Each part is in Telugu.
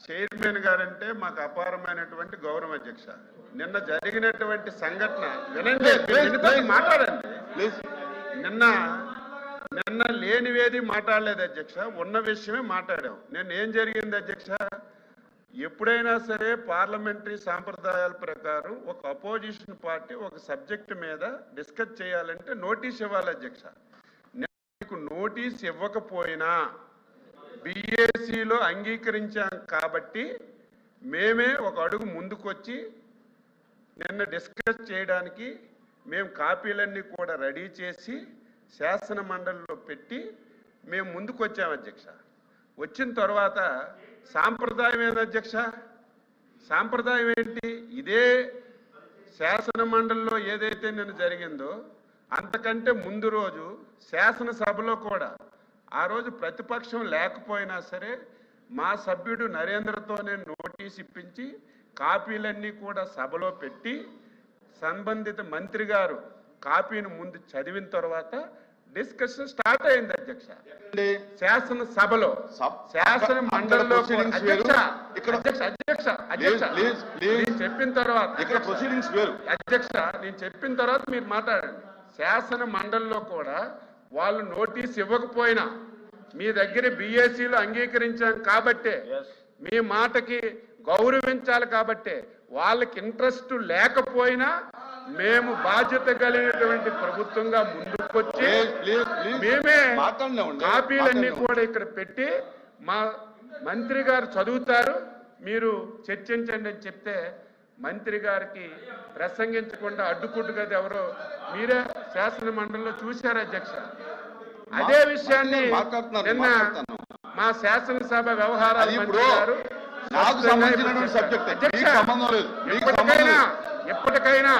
చైర్మన్ గారంటే మాకు అపారమైనటువంటి గౌరవం అధ్యక్ష. నిన్న జరిగినటువంటి సంఘటన వినండి, మాట్లాడండి ప్లీజ్. నిన్న లేనివేది మాట్లాడలేదు అధ్యక్ష, ఉన్న విషయమే మాట్లాడాం. నిన్న ఏం జరిగింది అధ్యక్ష, ఎప్పుడైనా సరే పార్లమెంటరీ సాంప్రదాయాల ప్రకారం ఒక అపోజిషన్ పార్టీ ఒక సబ్జెక్ట్ మీద డిస్కస్ చేయాలంటే నోటీస్ ఇవ్వాలి అధ్యక్ష. మీకు నోటీస్ ఇవ్వకపోయినా బీఏసీలో అంగీకరించాం కాబట్టి మేమే ఒక అడుగు ముందుకొచ్చి నిన్న డిస్కస్ చేయడానికి మేము కాపీలన్నీ కూడా రెడీ చేసి శాసన మండలిలో పెట్టి మేము ముందుకు వచ్చాం అధ్యక్ష. వచ్చిన తర్వాత సాంప్రదాయం ఏంది అధ్యక్ష, సాంప్రదాయం ఏంటి? ఇదే శాసన మండలిలో ఏదైతే నిన్న జరిగిందో అంతకంటే ముందు రోజు శాసనసభలో కూడా ఆ రోజు ప్రతిపక్షం లేకపోయినా సరే మా సభ్యుడు నరేంద్రతోనే నోటీస్ ఇప్పించి కాపీలన్నీ కూడా సభలో పెట్టి సంబంధిత మంత్రి గారు కాపీని ముందు చదివిన తర్వాత డిస్కషన్ స్టార్ట్ అయింది అధ్యక్ష. శాసనసభలో శాసన మండలిలో చెప్పిన తర్వాత అధ్యక్ష నేను చెప్పిన తర్వాత మీరు మాట్లాడండి. శాసన మండలిలో కూడా వాళ్ళు నోటీస్ ఇవ్వకపోయినా మీ దగ్గర బీఏసీలో అంగీకరించాం కాబట్టే మీ మాటకి గౌరవించాలి కాబట్టే వాళ్ళకి ఇంట్రెస్ట్ లేకపోయినా మేము బాధ్యత కలిగినటువంటి ప్రభుత్వంగా ముందుకొచ్చి మేమే కాపీలన్నీ కూడా ఇక్కడ పెట్టి మా మంత్రి గారు చదువుతారు మీరు చర్చించండి అని చెప్తే మంత్రి గారికి ప్రసంగించకుండా అడ్డుకుంటు కదా ఎవరో మీరే శాసన మండలిలో చూశారు అధ్యక్ష. అదే విషయాన్ని నిన్న మా శాసనసభ వ్యవహారాల మంత్రి గారు ఎప్పటికైనా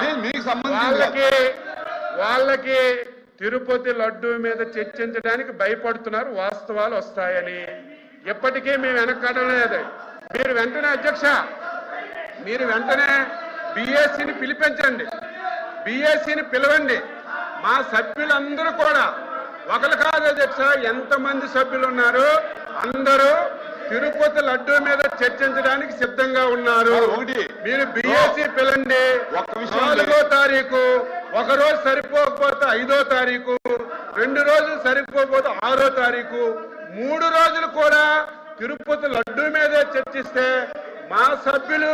వాళ్ళకి తిరుపతి లడ్డూ మీద చర్చించడానికి భయపడుతున్నారు, వాస్తవాలు వస్తాయని. ఎప్పటికీ మేము వెనక్కడం లేదు. మీరు వెంటనే అధ్యక్ష మీరు వెంటనే బీఏసీని పిలిపించండి, బీఏసీని పిలవండి. మా సభ్యులందరూ కూడా ఒకరు కాదు అధ్యక్ష, ఎంతమంది సభ్యులు ఉన్నారు అందరూ తిరుపతి లడ్డూ మీద చర్చించడానికి సిద్ధంగా ఉన్నారు. మీరు బీఏసీ పిలండి. 4వ తారీఖు, ఒక రోజు సరిపోకపోతే 5వ తారీఖు, 2 రోజులు సరిపోకపోతే 6వ తారీఖు, 3 రోజులు కూడా తిరుపతి లడ్డూ మీదే చర్చిస్తే మా సభ్యులు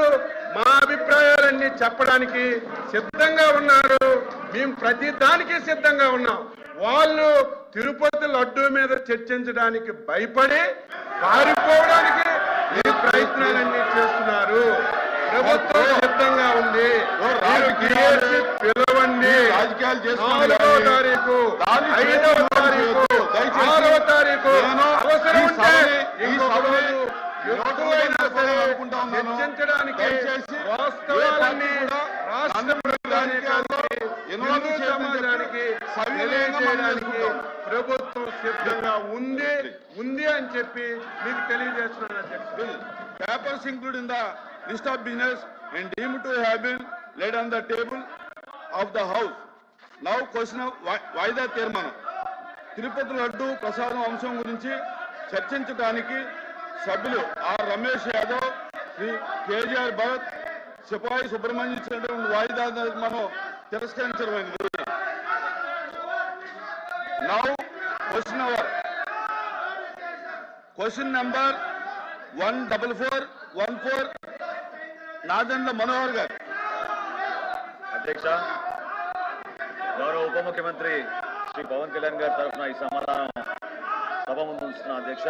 మా అభిప్రాయాలన్నీ చెప్పడానికి సిద్ధంగా ఉన్నారు. మేము ప్రతి దానికి సిద్ధంగా ఉన్నాం. వాళ్ళు తిరుపతి లడ్డూ మీద చర్చించడానికి భయపడి పారిపోవడానికి ఈ ప్రయత్నాలన్నీ చేస్తున్నారు. ప్రభుత్వం సిద్ధంగా ఉంది. పిలవండి. 4వ తారీఖు, 5వ తారీఖు, 6వ తారీఖు అవసరం ఉంటే చర్చించడానికి వాస్తవాలన్నీ రాష్ట్ర సమాజానికి తెలియజేయడానికి ప్రభుత్వం సిద్ధంగా ఉంది అని చెప్పి మీకు తెలియజేస్తున్నాను అధ్యక్షుడు. Papers included in the list of business and deemed to have been laid on the table of the House. Now question of why the తీర్మానం తిరుపతి లడ్డు ప్రసాదం అంశం గురించి చర్చించడానికి సభ్యులు ఆర్ రమేష్ యాదవ్, శ్రీ కేజీఆర్ భరత్, సిపాయి సుబ్రహ్మణ్యం ఇచ్చినటువంటి వాయిదా మనం తిరస్కరించడమైనది. Now question number 14414 Nadendla Manohar garu. అధ్యక్ష, గౌరవ ఉప ముఖ్యమంత్రి శ్రీ పవన్ కళ్యాణ్ గారి తరఫున ఈ సమాధానం సభ ముందు ఉంచుతున్న అధ్యక్ష.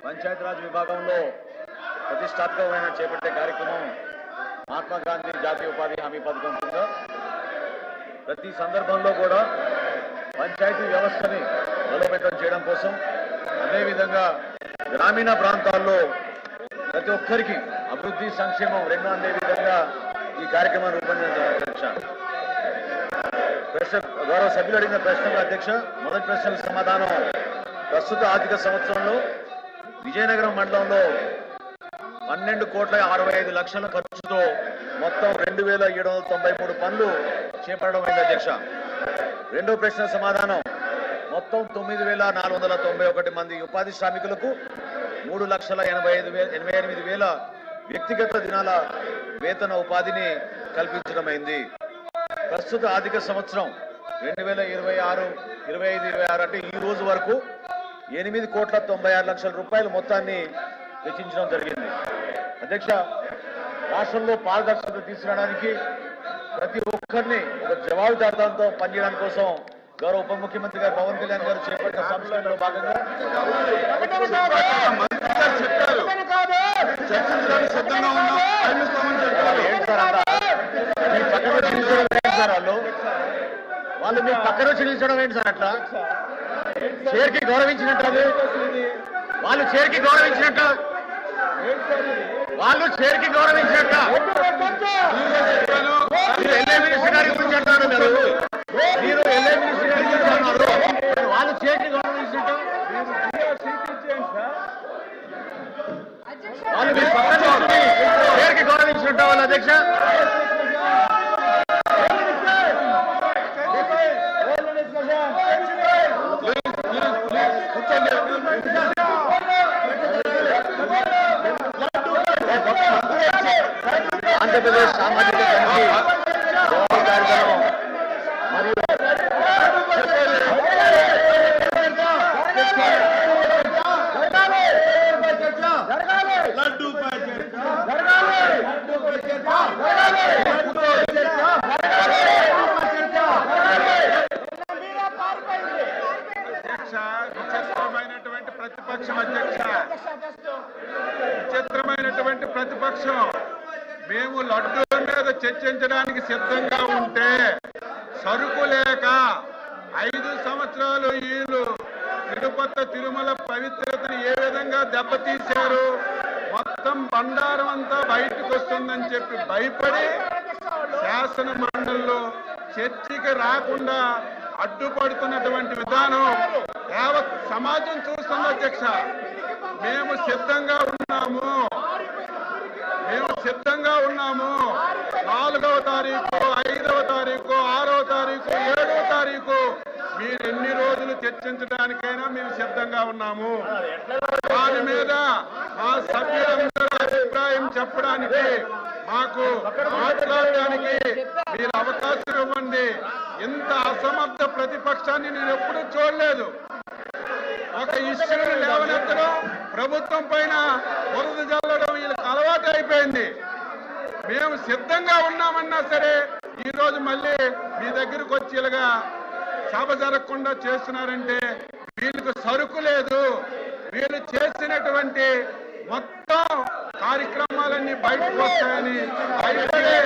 పంచాయతీరాజ్ విభాగంలో ప్రతిష్టాత్మకమైన చేపట్టే కార్యక్రమం మహాత్మా గాంధీ జాతీయ ఉపాధి హామీ పథకం కింద ప్రతి సందర్భంలో కూడా పంచాయతీ వ్యవస్థని బలోపేతం చేయడం కోసం, అదేవిధంగా గ్రామీణ ప్రాంతాల్లో ప్రతి ఒక్కరికి అభివృద్ధి సంక్షేమం రెండు అందే విధంగా ఈ కార్యక్రమాన్ని రూపొందించారు అధ్యక్ష. గౌరవ సభ్యులు అడిగిన ప్రశ్నకు అధ్యక్ష, మొదటి ప్రశ్నకు సమాధానం ప్రస్తుత ఆర్థిక సంవత్సరంలో విజయనగరం మండలంలో 12,65,00,000 ఖర్చుతో మొత్తం 2,793 పనులు చేపట్టడం అయింది అధ్యక్ష. రెండో ప్రశ్న సమాధానం మొత్తం 9,491 మంది ఉపాధి శ్రామికులకు 3,85,000 వ్యక్తిగత దినాల వేతన ఉపాధిని కల్పించడమైంది. ప్రస్తుత ఆర్థిక సంవత్సరం 2026 అంటే ఈ రోజు వరకు 8,96,00,000 రూపాయల మొత్తాన్ని వెచ్చించడం జరిగింది. అధ్యక్ష, రాష్ట్రంలో పారదర్శకత తీసుకురావడానికి ప్రతి ఒక్కరిని ఒక జవాబుదారితనంతో పనిచేయడానికి కోసం గౌరవ ఉప ముఖ్యమంత్రి గారు పవన్ కళ్యాణ్ గారు చేపట్టిన సంస్కరణలో భాగంగా వాళ్ళు మీ పక్కన చెల్లించడం ఏంటి సార్? అట్లా చైర్కి గౌరవించినట్టు, అది వాళ్ళు చైర్కి గౌరవించినట్ట, వాళ్ళు చైర్కి గౌరవించినట్ట. మీరు ఎల్ఏ మినిస్టర్ గారి గురించి అంటున్నారు, మీరు ఎల్ఏ మినిస్టర్ గారి గురించి అంటున్నారు, వాళ్ళు చైర్కి గౌరవించినట్ట. వాళ్ళు మీరు పక్కన చైర్కి గౌరవించినట్ట వాళ్ళు. అధ్యక్ష, ఆంధ్రప్రదేశ్ సామాజిక కమిటీ కార్యక్రమం మరియు విచిత్రమైనటువంటి ప్రతిపక్షం అధ్యక్ష, విచిత్రమైనటువంటి ప్రతిపక్షం. మేము లడ్డూ మీద చర్చించడానికి సిద్ధంగా ఉంటే సరుకు లేక 5 సంవత్సరాలు వీళ్ళు తిరుపతి తిరుమల పవిత్రతను ఏ విధంగా దెబ్బతీశారు, మొత్తం బండారం అంతా బయటకు వస్తుందని చెప్పి భయపడి శాసన మండలిలో చర్చకి రాకుండా అడ్డుపడుతున్నటువంటి విధానం యావత్ సమాజం చూస్తుంది అధ్యక్ష. మేము సిద్ధంగా ఉన్నాము, మేము సిద్ధంగా ఉన్నాము. 4వ తారీఖు, 5వ తారీఖు, 6వ తారీఖు, 7వ తారీఖు మీరు ఎన్ని రోజులు చర్చించడానికైనా మేము సిద్ధంగా ఉన్నాము. దాని మీద మా సభ్యులందరూ అభిప్రాయం చెప్పడానికి, మాకు మాట్లాడడానికి మీరు అవకాశం ఇవ్వండి. ఇంత అసమర్థ ప్రతిపక్షాన్ని నేను ఎప్పుడూ చూడలేదు. ఒక ఇష్యూని లేవనెత్తడం, ప్రభుత్వం పైన బురద జల్లడం వీళ్ళకి అలవాటు అయిపోయింది. మేము సిద్ధంగా ఉన్నామన్నా సరే ఈ రోజు మళ్ళీ మీ దగ్గరకు వచ్చి ఇలాగా సభ జరగకుండా చేస్తున్నారంటే వీళ్ళకి సరుకు లేదు. వీళ్ళు చేసినటువంటి మొత్తం కార్యక్రమాలన్నీ బయటకు వస్తాయని భయపడే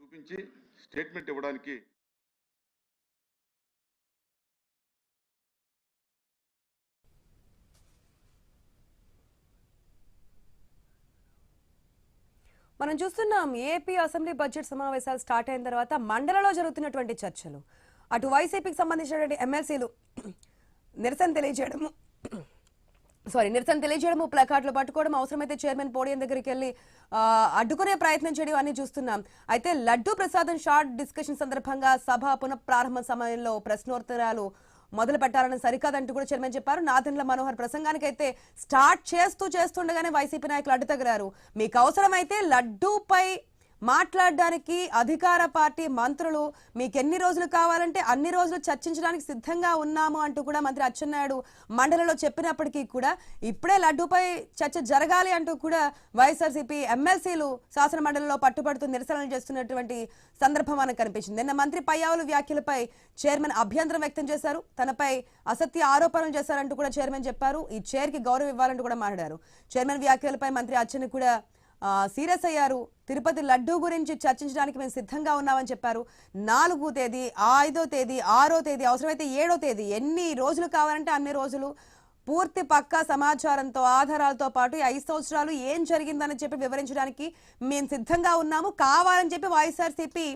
చూపించి స్టేట్మెంట్ ఇవ్వడానికి మనం చూస్తున్నాం. ఏపీ అసెంబ్లీ బడ్జెట్ సమావేశాలు స్టార్ట్ అయిన తర్వాత మండలంలో జరుగుతున్నటువంటి చర్చలు, అటు వైసీపీకి సంబంధించినటువంటి ఎమ్మెల్సీలు నిరసన తెలియజేయడము, ప్లకార్డులు పట్టుకోవడం, అవసరమైతే చైర్మన్ పోడియం దగ్గరికి వెళ్ళి అడ్డుకునే ప్రయత్నం చేయడం అన్ని చూస్తున్నాం. అయితే లడ్డూ ప్రసాదం షార్ట్ డిస్కషన్ సందర్భంగా సభ పునఃప్రారంభ సమయంలో ప్రశ్నోత్తరాలు మొదలు పెట్టాలని సరికాదంటూ కూడా చైర్మన్ చెప్పారు. నాదెండ్ల మనోహర్ ప్రసంగానికైతే స్టార్ట్ చేస్తుండగానే వైసీపీ నాయకులు అడ్డు తగిలారు. మీకు అవసరమైతే లడ్డూపై మాట్లాడడానికి అధికార పార్టీ మంత్రులు మీకు ఎన్ని రోజులు కావాలంటే అన్ని రోజులు చర్చించడానికి సిద్ధంగా ఉన్నాము అంటూ కూడా మంత్రి అచ్చెన్నాయుడు మండలిలో చెప్పినప్పటికీ కూడా ఇప్పుడే లడ్డూపై చర్చ జరగాలి అంటూ కూడా వైఎస్ఆర్సీపీ ఎమ్మెల్సీలు శాసన మండలిలో పట్టుబడుతూ నిరసనలు చేస్తున్నటువంటి సందర్భం మనకు కనిపించింది. నిన్న మంత్రి పయ్యావుల వ్యాఖ్యలపై చైర్మన్ అభ్యంతరం వ్యక్తం చేశారు. తనపై అసత్య ఆరోపణలు చేశారంటూ కూడా చైర్మన్ చెప్పారు. ఈ చైర్ కి గౌరవం ఇవ్వాలంటూ కూడా మాట్లాడారు. చైర్మన్ వ్యాఖ్యలపై మంత్రి అచ్చెన్న కూడా సీరియస్ అయ్యారు. తిరుపతి లడ్డూ గురించి చర్చించడానికి మేము సిద్ధంగా ఉన్నామని చెప్పారు. 4వ తేదీ, 5వ తేదీ, 6వ తేదీ, అవసరమైతే 7వ తేదీ, ఎన్ని రోజులు కావాలంటే అన్ని రోజులు పూర్తి పక్కా సమాచారంతో ఆధారాలతో పాటు 5 సంవత్సరాలు ఏం జరిగిందని చెప్పి వివరించడానికి మేము సిద్ధంగా ఉన్నాము. కావాలని చెప్పి వైఎస్ఆర్సీపీ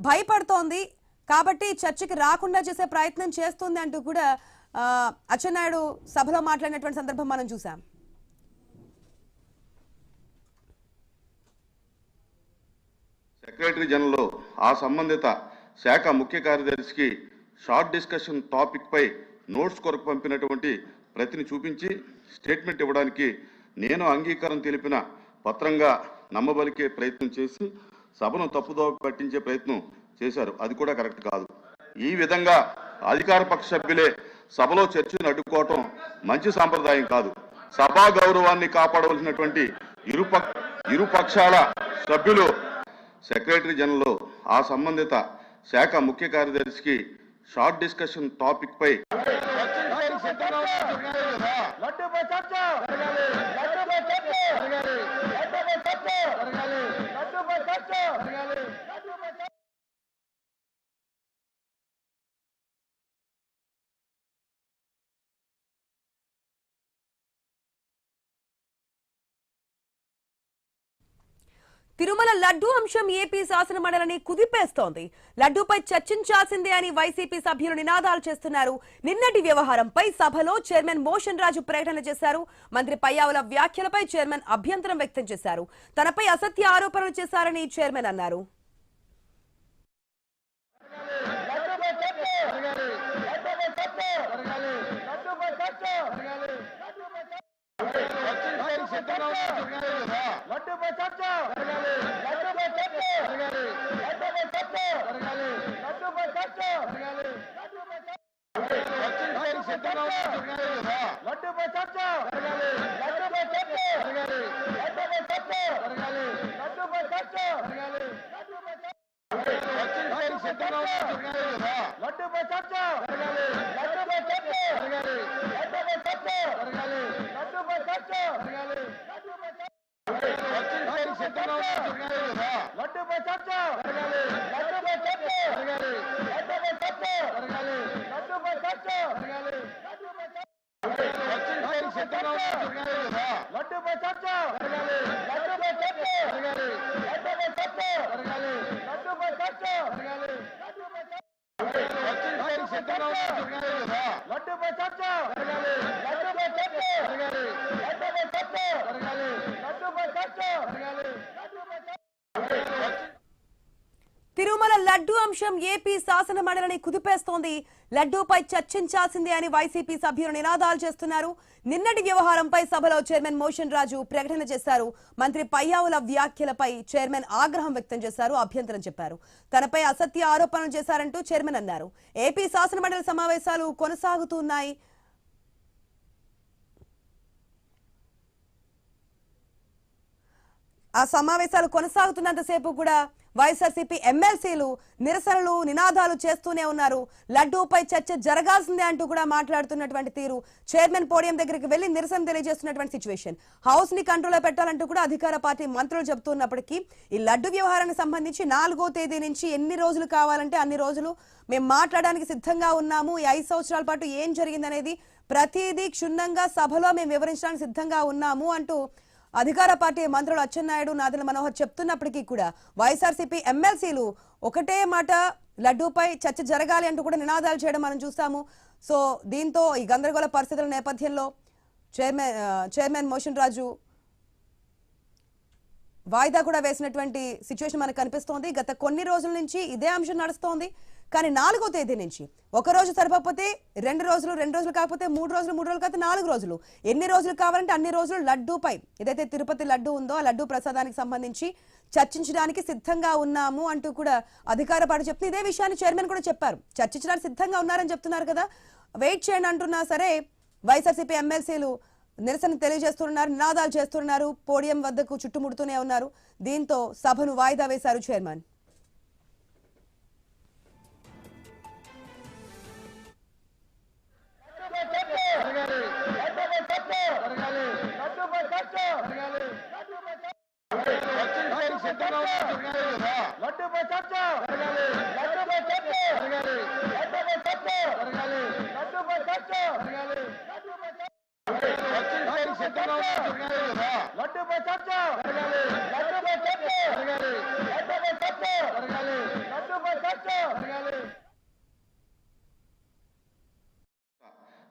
భయపడుతోంది కాబట్టి చర్చకి రాకుండా చేసే ప్రయత్నం చేస్తుంది అంటూ కూడా అచ్చెన్నాయుడు సభలో మాట్లాడినటువంటి సందర్భం మనం చూసాం. సెక్రటరీ జనరల్ ఆ సంబంధిత శాఖ ముఖ్య కార్యదర్శికి షార్ట్ డిస్కషన్ టాపిక్ పై నోట్స్ కొరకు పంపినటువంటి ప్రతిని చూపించి స్టేట్మెంట్ ఇవ్వడానికి నేను అంగీకారం తెలిపిన పత్రంగా నమ్మబలికే ప్రయత్నం చేసి సభను తప్పుదోవ పట్టించే ప్రయత్నం చేశారు. అది కూడా కరెక్ట్ కాదు. ఈ విధంగా అధికార పక్ష సభ్యులే సభలో చర్చను అడ్డుకోవటం మంచి సాంప్రదాయం కాదు. సభా గౌరవాన్ని కాపాడవలసినటువంటి ఇరు పక్షాల సభ్యులు సెక్రటరీ జనరల్ ఆ సంబంధిత శాఖ ముఖ్య కార్యదర్శికి షార్ట్ డిస్కషన్ టాపిక్ పై తిరుమల లడ్డూ అంశం ఏపీ శాసన మండలిని కుదిపేస్తోంది. లడ్డూపై చర్చించాల్సిందే అని వైసీపీ సభ్యులు నినాదాలు చేస్తున్నారు. నిన్నటి వ్యవహారంపై సభలో చైర్మన్ మోషన్ రాజు ప్రకటన చేశారు. మంత్రి పయ్యావుల వ్యాఖ్యలపై చైర్మన్ అభ్యంతరం వ్యక్తం చేశారు. తనపై అసత్య ఆరోపణలు చేశారని చైర్మన్ అన్నారు. తిరుమల లడ్డూ అంశం ఏపీ శాసన మండలిని కుదిపేస్తోంది. లడ్డూపై చర్చించాల్సిందే అని వైసీపీ సభ్యులు నినాదాలు చేస్తున్నారు. నిన్నటి వ్యవహారంపై సభలో చైర్మన్ మోషన్ రాజు ప్రకటన చేశారు. మంత్రి పయ్యావుల వ్యాఖ్యలపై చైర్మన్ ఆగ్రహం వ్యక్తం చేశారు. అభ్యంతరం చెప్పారు. తనపై అసత్య ఆరోపణలు చేశారంటూ చైర్మన్ అన్నారు. ఏపీ శాసన మండలి సమావేశాలు కొనసాగుతున్నాయి. ఆ సమావేశాలు కొనసాగుతున్నంతసేపు కూడా వైఎస్ఆర్సీపీ ఎమ్మెల్సీలు నిరసనలు నినాదాలు చేస్తూనే ఉన్నారు. లడ్డూపై చర్చ జరగాల్సిందే అంటూ కూడా మాట్లాడుతున్నటువంటి తీరు, చైర్మన్ పోడియం దగ్గరికి వెళ్లి నిరసన తెలియజేస్తున్నటువంటి సిచ్యువేషన్, హౌస్ ని కంట్రోల్లో పెట్టాలంటూ కూడా అధికార పార్టీ మంత్రులు చెబుతున్నప్పటికీ ఈ లడ్డు వ్యవహారానికి సంబంధించి 4వ తేదీ నుంచి ఎన్ని రోజులు కావాలంటే అన్ని రోజులు మేము మాట్లాడడానికి సిద్ధంగా ఉన్నాము. ఈ 5 సంవత్సరాల పాటు ఏం జరిగిందనేది ప్రతిదీ క్షుణ్ణంగా సభలో మేము వివరించడానికి సిద్ధంగా ఉన్నాము అంటూ అధికార పార్టీ మంత్రులు అచ్చెన్నాయుడు, నాదెళ్ల మనోహర్ చెప్తున్నప్పటికీ కూడా వైఎస్ఆర్సీపీ ఎమ్మెల్సీలు ఒకటే మాట లడ్డూపై చర్చ జరగాలి అంటూ కూడా నినాదాలు చేయడం మనం చూస్తాము. సో దీంతో ఈ గందరగోళ పరిస్థితుల నేపథ్యంలో చైర్మన్ మోషన్ రాజు వాయిదా కూడా వేసినటువంటి సిచ్యువేషన్ మనకు కనిపిస్తోంది. గత కొన్ని రోజుల నుంచి ఇదే అంశం నడుస్తోంది. కానీ 4వ తేదీ నుంచి ఒక రోజు సరిపోతే 2 రోజులు, 2 రోజులు కాకపోతే 3 రోజులు, 3 రోజులు కాకపోతే 4 రోజులు, ఎన్ని రోజులు కావాలంటే అన్ని రోజులు లడ్డూపై ఏదైతే తిరుపతి లడ్డు ఉందో ఆ లడ్డు ప్రసాదానికి సంబంధించి చర్చించడానికి సిద్ధంగా ఉన్నాము అంటూ కూడా అధికార పార్టీ చెప్తుంది. ఇదే విషయాన్ని చైర్మన్ కూడా చెప్పారు, చర్చించడానికి సిద్ధంగా ఉన్నారని చెప్తున్నారు కదా, వెయిట్ చేయండి అంటున్నా సరే వైఎస్ఆర్సీపీ ఎమ్మెల్సీలు నిరసన తెలియజేస్తున్నారు, నినాదాలు చేస్తున్నారు, పోడియం వద్దకు చుట్టుముడుతూనే ఉన్నారు. దీంతో సభను వాయిదా వేశారు చైర్మన్.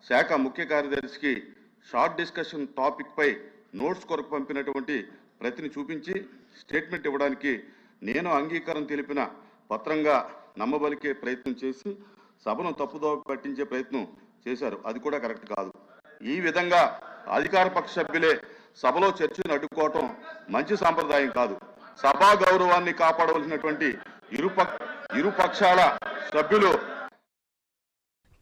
శాఖ ముఖ్య కార్యదర్శికి షార్ట్ డిస్కషన్ టాపిక్ పై నోట్స్ కొరకు పంపినటువంటి ప్రతిని చూపించి స్టేట్మెంట్ ఇవ్వడానికి నేను అంగీకారం తెలిపిన పత్రంగా నమ్మబలికే ప్రయత్నం చేసి సభను తప్పుదోవ పట్టించే ప్రయత్నం చేశారు. అది కూడా కరెక్ట్ కాదు. ఈ విధంగా అధికార పక్ష సభ్యులే సభలో చర్చను అడ్డుకోవటం మంచి సాంప్రదాయం కాదు. సభా గౌరవాన్ని కాపాడవలసినటువంటి ఇరు పక్షాల సభ్యులు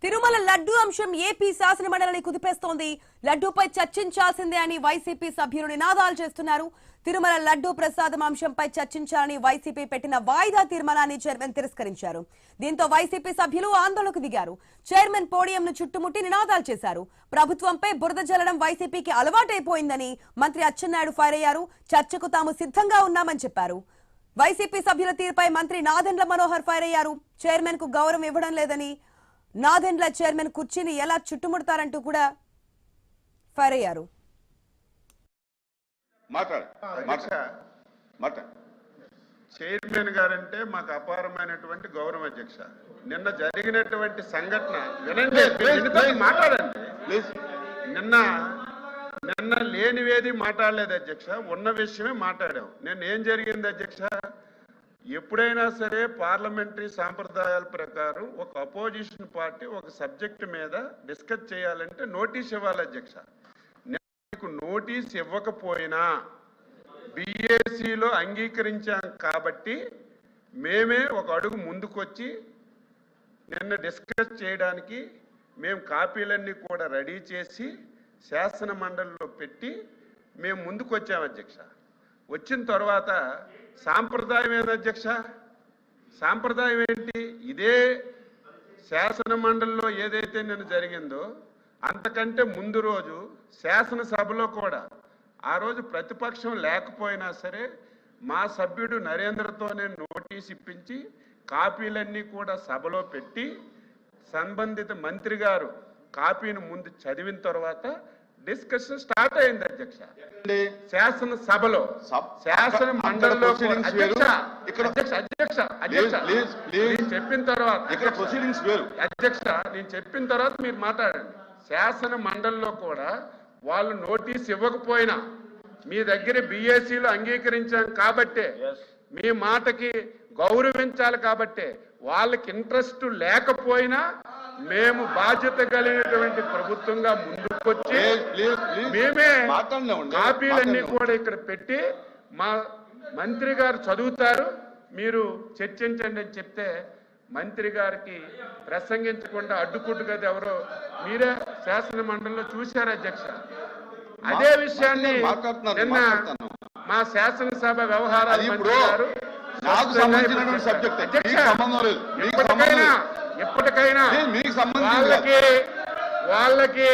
తిరుమల లడ్డూ అంశం ఏపీ శాసనమండలిని కుదిపేస్తోంది. లడ్డూపై చర్చించాల్సిందే అని వైసీపీ సభ్యులు నినాదాలు చేస్తున్నారు. తిరుమల లడ్డూ ప్రసాదం అంశంపై చర్చించాలని వైసీపీ పెట్టిన వాయిదా తీర్మానాన్ని చైర్మన్ తిరస్కరించారు. దీంతో వైసీపీ సభ్యులు ఆందోళనకు దిగారు. చైర్మన్ పోడియంను చుట్టుముట్టి నినాదాలు చేశారు. ప్రభుత్వంపై బురద జల్లడం వైసీపీకి అలవాటైపోయిందని మంత్రి అచ్చెన్నాయుడు ఫైర్ అయ్యారు. చర్చకు తాము సిద్ధంగా ఉన్నామని చెప్పారు. వైసీపీ సభ్యుల తీరుపై మంత్రి నాదెండ్ల మనోహర్ ఫైర్ అయ్యారు. చైర్మన్ కు గౌరవం ఇవ్వడం లేదని, నాదెండ్ల చైర్మన్ కుర్చీని ఎలా చుట్టుముడతారంటూ కూడా ఫైర్ అయ్యారు. చైర్మన్ గారంటే మాకు అపారమైనటువంటి గౌరవం అధ్యక్ష. నిన్న జరిగినటువంటి సంఘటన వినండి, మాట్లాడండి. నిన్న లేనివేది మాట్లాడలేదు అధ్యక్ష, ఉన్న విషయమే మాట్లాడాం. నిన్న ఏం జరిగింది అధ్యక్ష, ఎప్పుడైనా సరే పార్లమెంటరీ సాంప్రదాయాల ప్రకారం ఒక అపోజిషన్ పార్టీ ఒక సబ్జెక్ట్ మీద డిస్కస్ చేయాలంటే నోటీస్ ఇవ్వాలి అధ్యక్ష. నీకు నోటీస్ ఇవ్వకపోయినా బీఏసీలో అంగీకరించాం కాబట్టి మేమే ఒక అడుగు ముందుకొచ్చి నిన్న డిస్కస్ చేయడానికి మేము కాపీలన్నీ కూడా రెడీ చేసి శాసన మండలిలో పెట్టి మేము ముందుకు వచ్చాం అధ్యక్ష. వచ్చిన తర్వాత సాంప్రదాయం ఏంది అధ్యక్ష, సాంప్రదాయం ఏంటి? ఇదే శాసన మండలిలో ఏదైతే నిన్న జరిగిందో అంతకంటే ముందు రోజు శాసనసభలో కూడా ఆ రోజు ప్రతిపక్షం లేకపోయినా సరే మా సభ్యుడు నరేంద్రతోనే నోటీస్ ఇప్పించి కాపీలన్నీ కూడా సభలో పెట్టి సంబంధిత మంత్రి గారు కాపీని ముందు చదివిన తర్వాత డిస్కషన్ స్టార్ట్ అయింది అధ్యక్ష. శాసన సభలో శాసన మండలిలో చెప్పిన తర్వాత అధ్యక్ష నేను చెప్పిన తర్వాత మీరు మాట్లాడండి. శాసన మండలిలో కూడా వాళ్ళు నోటీస్ ఇవ్వకపోయినా మీ దగ్గర బీఏసీలో అంగీకరించాం కాబట్టే, మీ మాటకి గౌరవించాలి కాబట్టే, వాళ్ళకి ఇంట్రెస్ట్ లేకపోయినా మేము బాధ్యత కలిగినటువంటి ప్రభుత్వంగా ముందుకొచ్చి మేమే కాపీలన్నీ కూడా ఇక్కడ పెట్టి మా మంత్రి గారు చదువుతారు, మీరు చర్చించండి అని చెప్తే మంత్రి గారికి ప్రసంగించకుండా అడ్డుకుంటు కదా ఎవరో మీరే శాసన మండలిలో చూశారు అధ్యక్ష. అదే విషయాన్ని నిన్న మా శాసనసభ వ్యవహారాల మంత్రి గారు ఎప్పటికైనా వాళ్ళకి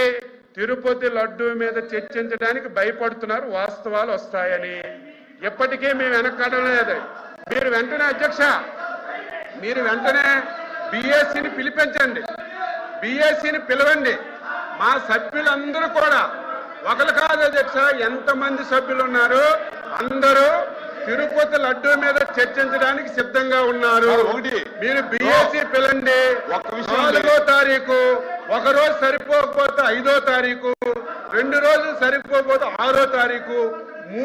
తిరుపతి లడ్డూ మీద చర్చించడానికి భయపడుతున్నారు, వాస్తవాలు వస్తాయని. ఎప్పటికీ మేము వెనక్కడం లేదు. మీరు వెంటనే అధ్యక్ష, మీరు వెంటనే బీఏసీని పిలిపించండి, బీఏసీని పిలవండి. మా సభ్యులందరూ కూడా ఒకరు కాదు అధ్యక్ష, ఎంతమంది సభ్యులు ఉన్నారు అందరూ తిరుపతి లడ్డూ మీద చర్చించడానికి సిద్ధంగా ఉన్నారు. మీరు బీఏసీ పిలండి. 4వ తారీఖు, ఒక రోజు సరిపోకపోతే 5వ తారీఖు, 2 రోజులు సరిపోకపోతే 6వ తారీఖు